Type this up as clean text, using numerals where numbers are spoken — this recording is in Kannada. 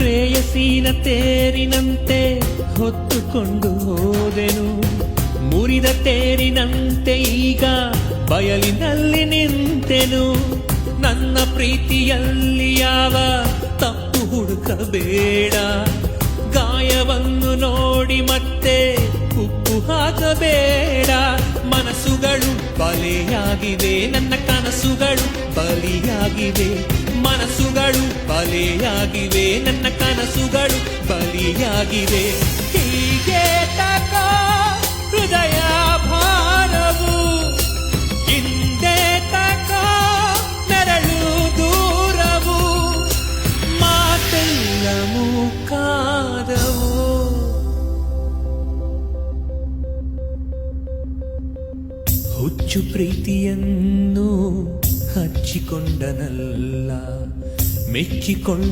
ಪ್ರೇಯಸಿನ ತೇರಿನಂತೆ ಹೊತ್ತುಕೊಂಡು ಹೋದೆನು, ಮುರಿದ ತೇರಿನಂತೆ ಈಗ ಬಯಲಿನಲ್ಲಿ ನಿಂತೆನು. ನನ್ನ ಪ್ರೀತಿಯಲ್ಲಿ ಯಾವ ತಪ್ಪು ಹುಡುಕಬೇಡ, ಗಾಯವನ್ನು ನೋಡಿ ಮತ್ತೆ ಉಪ್ಪು ಹಾಕಬೇಡ. ಮನಸ್ಸುಗಳು ಬಲೆಯಾಗಿವೆ, ನನ್ನ ಕನಸುಗಳು ಬಲಿಯಾಗಿವೆ. ಮನಸ್ಸುಗಳು ಬಲೆಯಾಗಿವೆ, ನನ್ನ ಕನಸುಗಳು ಬಲಿಯಾಗಿವೆ. ಹೀಗೆ ತಕೋ ಹೃದಯ ಭಾರವು, ಹಿಂದೆ ತಕೋ ನೆರಳು ದೂರವು, ಮಾತೆಲ್ಲ ಮೂಕಾದವು. ಹುಚ್ಚು ಪ್ರೀತಿಯನ್ನು ಹಚ್ಚಿಕೊಂಡನಲ್ಲ, ಮೆಚ್ಚಿಕೊಂಡ